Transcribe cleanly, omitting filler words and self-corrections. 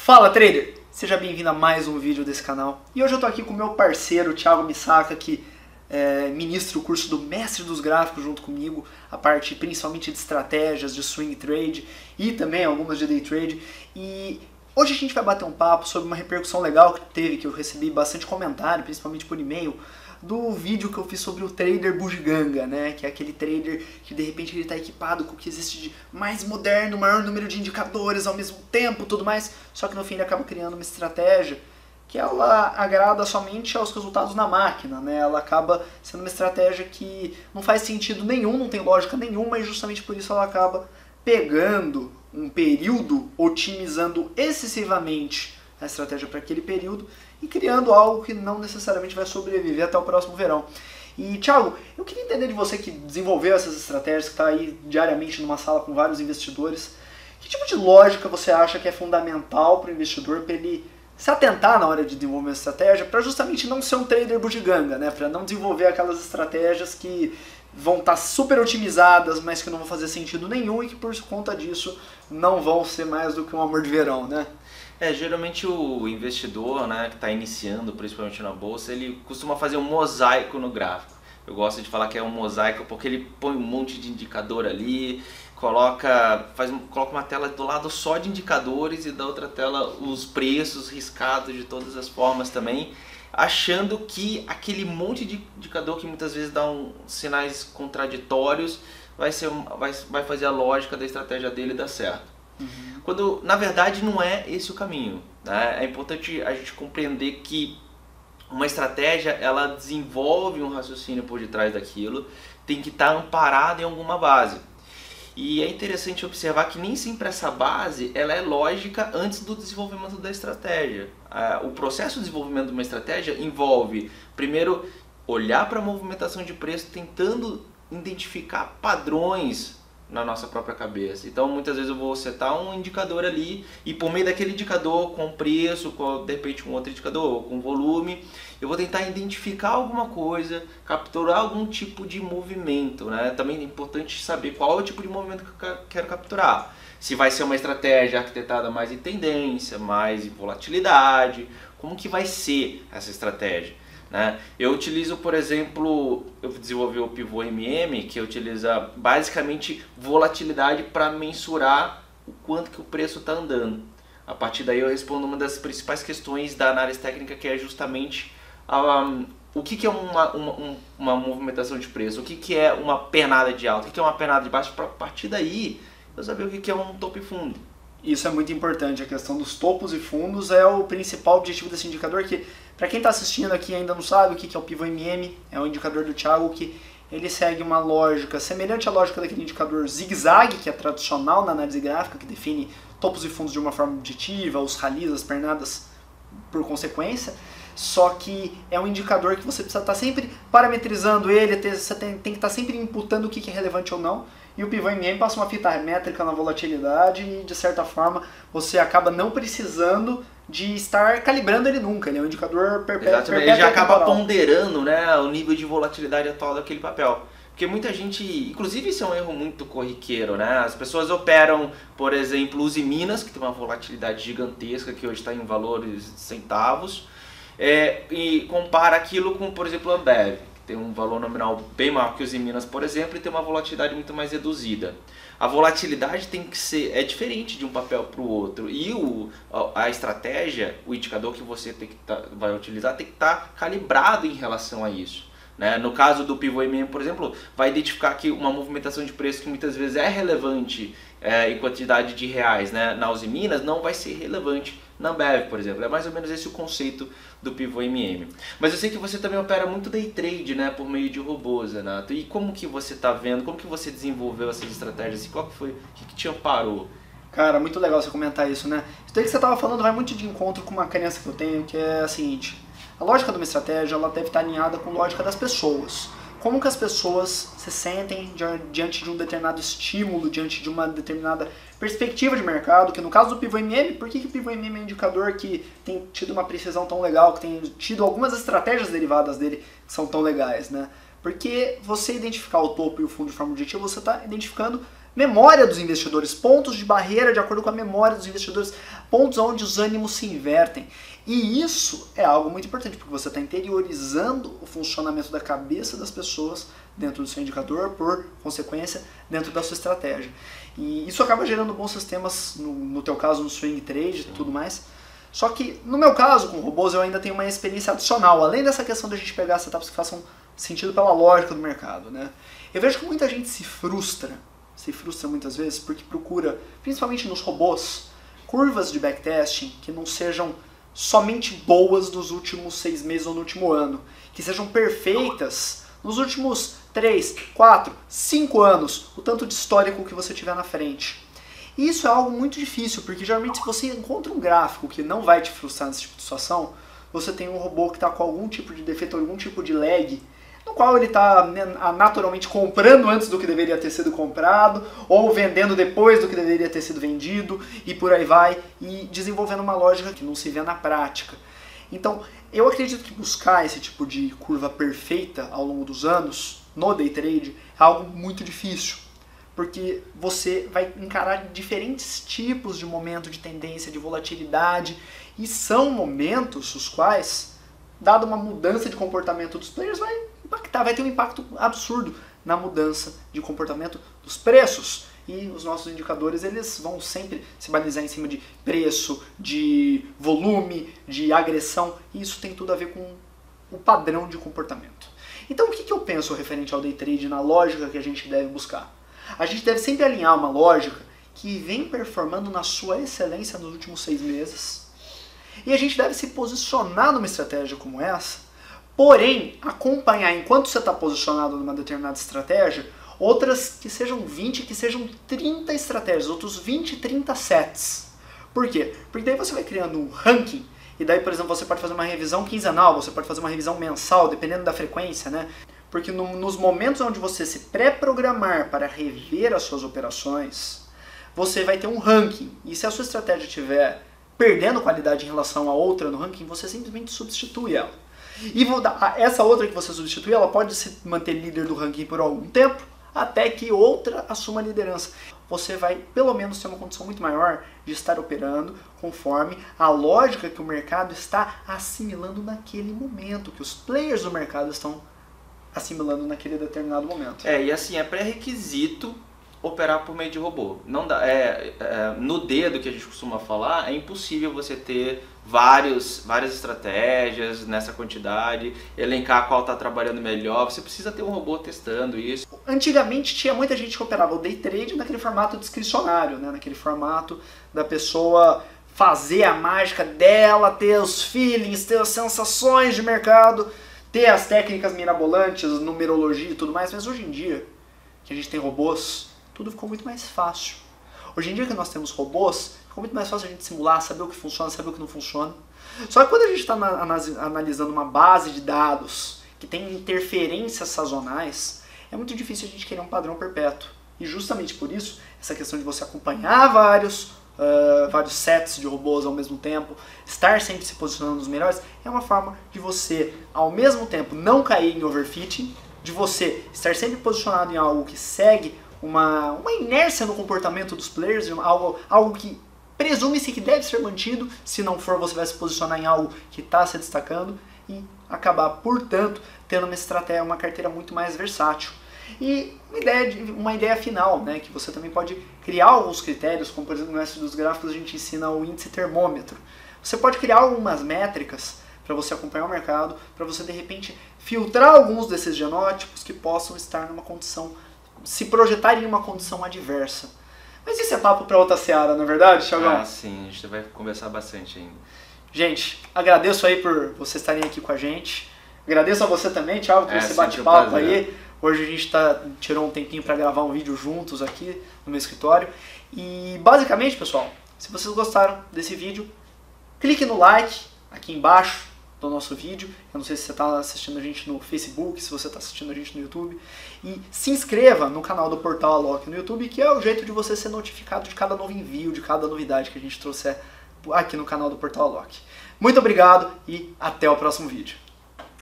Fala, trader! Seja bem-vindo a mais um vídeo desse canal. E hoje eu tô aqui com o meu parceiro, Thiago Misaka, que ministra o curso do Mestre dos Gráficos junto comigo, a parte principalmente de estratégias, de swing trade e também algumas de day trade. E hoje a gente vai bater um papo sobre uma repercussão legal que teve, que eu recebi bastante comentário, principalmente por e-mail, do vídeo que eu fiz sobre o trader bugiganga, né? Que é aquele trader que de repente ele está equipado com o que existe de mais moderno, maior número de indicadores ao mesmo tempo, tudo mais, só que no fim ele acaba criando uma estratégia que ela agrada somente aos resultados na máquina, né? Ela acaba sendo uma estratégia que não faz sentido nenhum, não tem lógica nenhuma, e justamente por isso ela acaba pegando um período, otimizando excessivamente a estratégia para aquele período e criando algo que não necessariamente vai sobreviver até o próximo verão. E, Thiago, eu queria entender de você que desenvolveu essas estratégias, que está aí diariamente numa sala com vários investidores, que tipo de lógica você acha que é fundamental para o investidor para ele se atentar na hora de desenvolver uma estratégia, para justamente não ser um trader bugiganga, né? Para não desenvolver aquelas estratégias que vão estar super otimizadas, mas que não vão fazer sentido nenhum e que por conta disso não vão ser mais do que um amor de verão, né? Geralmente o investidor, né, que está iniciando, principalmente na bolsa, ele costuma fazer um mosaico no gráfico. Eu gosto de falar que é um mosaico porque ele põe um monte de indicador ali, coloca uma tela do lado só de indicadores e da outra tela os preços riscados de todas as formas também, achando que aquele monte de indicador que muitas vezes dá sinais contraditórios vai fazer a lógica da estratégia dele dar certo. Quando na verdade não é esse o caminho, né? É importante a gente compreender que uma estratégia ela desenvolve um raciocínio por detrás daquilo, tem que estar amparada em alguma base. E é interessante observar que nem sempre essa base ela é lógica antes do desenvolvimento da estratégia. O processo de desenvolvimento de uma estratégia envolve, primeiro, olhar para a movimentação de preço tentando identificar padrões na nossa própria cabeça. Então muitas vezes eu vou setar um indicador ali e por meio daquele indicador com preço, com de repente um outro indicador, com volume, eu vou tentar identificar alguma coisa, capturar algum tipo de movimento, né? Também é importante saber qual é o tipo de movimento que eu quero capturar. Se vai ser uma estratégia arquitetada mais em tendência, mais em volatilidade, como que vai ser essa estratégia? Né? Eu utilizo, por exemplo, eu desenvolvi o Pivô MM, que utiliza basicamente volatilidade para mensurar o quanto que o preço está andando. A partir daí eu respondo uma das principais questões da análise técnica, que é justamente o que é uma movimentação de preço, o que é uma pernada de alta, o que é uma pernada de baixo, para a partir daí eu saber o que é um topo e fundo. Isso é muito importante, a questão dos topos e fundos é o principal objetivo desse indicador, que para quem está assistindo aqui e ainda não sabe o que é o Pivô MM, é um indicador do Thiago que ele segue uma lógica semelhante à lógica daquele indicador zigue-zague, que é tradicional na análise gráfica, que define topos e fundos de uma forma objetiva, os rallies, as pernadas por consequência, só que é um indicador que você precisa estar sempre parametrizando ele, você tem que estar sempre imputando o que é relevante ou não. E o Pivô MM passa uma fita métrica na volatilidade e, de certa forma, você acaba não precisando de estar calibrando ele nunca. Ele é um indicador perpétuo. Ele já acaba ponderando, né, o nível de volatilidade atual daquele papel. Porque muita gente, inclusive isso é um erro muito corriqueiro, né? As pessoas operam, por exemplo, Usiminas, que tem uma volatilidade gigantesca, que hoje está em valores de centavos, e compara aquilo com, por exemplo, Ambev, tem um valor nominal bem maior que os Usiminas, por exemplo, e tem uma volatilidade muito mais reduzida. A volatilidade tem que ser diferente de um papel para o outro, e a estratégia, o indicador que você vai utilizar tem que estar calibrado em relação a isso. Né? No caso do Pivô MM, por exemplo, vai identificar que uma movimentação de preço que muitas vezes é relevante em quantidade de reais, né, na Usiminas, não vai ser relevante na Ambev, por exemplo. É mais ou menos esse o conceito do Pivô MM. Mas eu sei que você também opera muito day trade, né, por meio de robôs, Renato. E como que você está vendo, como que você desenvolveu essas estratégias e qual que foi, o que te amparou? Cara, muito legal você comentar isso, né? Isso daí que você estava falando vai muito de encontro com uma crença que eu tenho, que é a seguinte: a lógica de uma estratégia ela deve estar alinhada com a lógica das pessoas. Como que as pessoas se sentem diante de um determinado estímulo, diante de uma determinada perspectiva de mercado, que no caso do Pivô MM, por que o Pivô MM é um indicador que tem tido uma precisão tão legal, que tem tido algumas estratégias derivadas dele que são tão legais, né? Porque você identificar o topo e o fundo de forma objetiva, você está identificando memória dos investidores, pontos de barreira de acordo com a memória dos investidores, pontos onde os ânimos se invertem. E isso é algo muito importante, porque você está interiorizando o funcionamento da cabeça das pessoas dentro do seu indicador, por consequência, dentro da sua estratégia. E isso acaba gerando bons sistemas, no teu caso, no swing trade e tudo mais. Só que, no meu caso, com robôs, eu ainda tenho uma experiência adicional, além dessa questão de a gente pegar setups que façam sentido pela lógica do mercado, né? Eu vejo que muita gente se frustra muitas vezes, porque procura, principalmente nos robôs, curvas de backtesting que não sejam somente boas nos últimos 6 meses ou no último ano, que sejam perfeitas nos últimos 3, 4, 5 anos, o tanto de histórico que você tiver na frente. E isso é algo muito difícil, porque geralmente se você encontra um gráfico que não vai te frustrar nesse tipo de situação, você tem um robô que está com algum tipo de defeito, algum tipo de lag, no qual ele está naturalmente comprando antes do que deveria ter sido comprado, ou vendendo depois do que deveria ter sido vendido, e por aí vai, e desenvolvendo uma lógica que não se vê na prática. Então, eu acredito que buscar esse tipo de curva perfeita ao longo dos anos, no day trade, é algo muito difícil, porque você vai encarar diferentes tipos de momento de tendência, de volatilidade, e são momentos os quais, dada uma mudança de comportamento dos players, vai ter um impacto absurdo na mudança de comportamento dos preços. E os nossos indicadores, eles vão sempre se balizar em cima de preço, de volume, de agressão, e isso tem tudo a ver com o padrão de comportamento. Então o que eu penso referente ao day trade na lógica que a gente deve buscar? A gente deve sempre alinhar uma lógica que vem performando na sua excelência nos últimos 6 meses, e a gente deve se posicionar numa estratégia como essa, porém acompanhar enquanto você está posicionado numa determinada estratégia, outras que sejam 20, que sejam 30 estratégias, outros 20, 30 sets. Por quê? Porque daí você vai criando um ranking, e daí, por exemplo, você pode fazer uma revisão quinzenal, você pode fazer uma revisão mensal, dependendo da frequência, né? Porque nos momentos onde você se pré-programar para rever as suas operações, você vai ter um ranking, e se a sua estratégia estiver perdendo qualidade em relação a outra no ranking, você simplesmente substitui ela. E essa outra que você substitui, ela pode se manter líder do ranking por algum tempo, até que outra assuma a liderança. Você vai, pelo menos, ter uma condição muito maior de estar operando conforme a lógica que o mercado está assimilando naquele momento, que os players do mercado estão assimilando naquele determinado momento. E assim, é pré-requisito operar por meio de robô. Não dá, no dedo que a gente costuma falar, é impossível você ter várias estratégias nessa quantidade, elencar qual está trabalhando melhor. Você precisa ter um robô testando isso. Antigamente tinha muita gente que operava o day trade naquele formato discricionário, né? Naquele formato da pessoa fazer a mágica dela, ter os feelings, ter as sensações de mercado, ter as técnicas mirabolantes, numerologia e tudo mais. Mas hoje em dia, que a gente tem robôs, tudo ficou muito mais fácil. Hoje em dia que nós temos robôs, ficou muito mais fácil a gente simular, saber o que funciona, saber o que não funciona. Só que quando a gente está analisando uma base de dados que tem interferências sazonais, é muito difícil a gente querer um padrão perpétuo. E justamente por isso, essa questão de você acompanhar vários sets de robôs ao mesmo tempo, estar sempre se posicionando nos melhores, é uma forma de você, ao mesmo tempo, não cair em overfitting, de você estar sempre posicionado em algo que segue uma inércia no comportamento dos players, algo que presume-se que deve ser mantido, se não for você vai se posicionar em algo que está se destacando e acabar, portanto, tendo uma estratégia, uma carteira muito mais versátil. E uma ideia final, né, que você também pode criar alguns critérios, como por exemplo no Mestre dos Gráficos a gente ensina o índice termômetro. Você pode criar algumas métricas para você acompanhar o mercado, para você de repente filtrar alguns desses genótipos que possam estar numa condição, se projetar em uma condição adversa. Mas isso é papo para outra seara, não é verdade, Thiagão? Ah, sim, a gente vai conversar bastante ainda. Gente, agradeço aí por vocês estarem aqui com a gente. Agradeço a você também, Thiago, por esse bate-papo aí. Hoje a gente tirou um tempinho para gravar um vídeo juntos aqui no meu escritório. E basicamente, pessoal, se vocês gostaram desse vídeo, clique no like aqui embaixo do nosso vídeo. Eu não sei se você está assistindo a gente no Facebook, se você está assistindo a gente no YouTube. E se inscreva no canal do Portal Alok no YouTube, que é o jeito de você ser notificado de cada novo envio, de cada novidade que a gente trouxer aqui no canal do Portal Alok. Muito obrigado e até o próximo vídeo.